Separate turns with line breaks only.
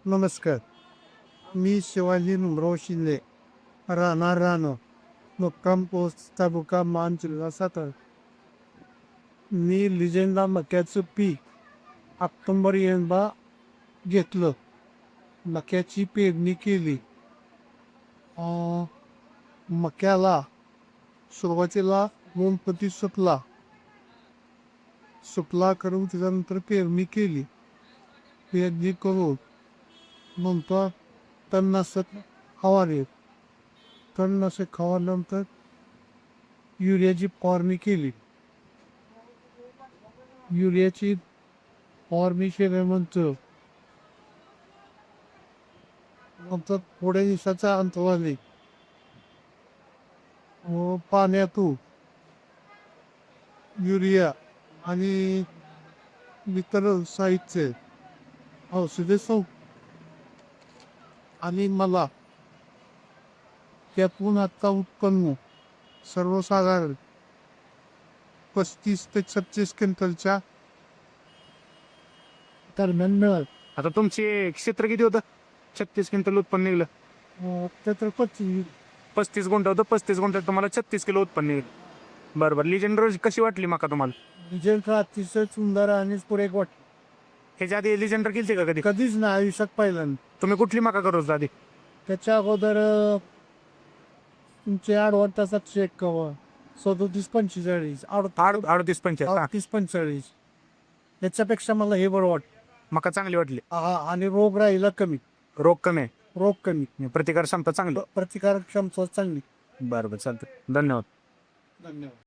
नमस्कार. मी शिवाजी भीमराव शिंदे, राहणार राहणं, मुक्काम पोस्ट तालुका मान जिल्हा सातारा. मी लिजेंडा मक्याचं पीक ऑक्टोबर यंदा घेतलं. मक्याची पेरणी केली. मक्याला सुरुवातीला ऊनपती सुकला करून त्याच्यानंतर पेरणी केली. पेरणी करून नंतर तणनाशक फवारणी. तणनाशक फवारल्यानंतर युरियाची फवारणी केली. युरियाची फवारणी केल्यानंतर थोड्या दिवसाचा अंतराने पाण्यातून युरिया आणि इतर साहित्य औषधे आणि मला त्यातून आता उत्पन्न सर्वसाधारण 35 ते 36 क्विंटलच्या दरम्यान मिळाल.
आता तुमचे क्षेत्र किती होतं? 36 क्विंटल उत्पन्न निघलं.
तर
35 गुंठ होतं. 35 गुंठ्यात तुम्हाला 36 किलो उत्पन्न निघलं. बरोबर. लिजेंड रोज कशी वाटली मका तुम्हाला?
रिझल्ट अतिशय सुंदर आणि पुरेक वाटत.
ह्याच्या आधी लिजेंडर केली का कधी?
कधीच नाही आयुष्यात पहिल्यांदा.
तुम्ही कुठली मका करत होता आधी?
त्याच्या अगोदर तुमचे 8 तासात चेक कवा 37-45 38-45 याच्यापेक्षा मला हे बरं वाटतं.
मका चांगली वाटली
आणि रोग राहिला कमी.
रोग कमी आहे,
रोग कमी,
प्रतिकार क्षमता चांगली.
प्रतिकारक क्षमता चांगली.
बरोबर, चालतं. धन्यवाद.
धन्यवाद.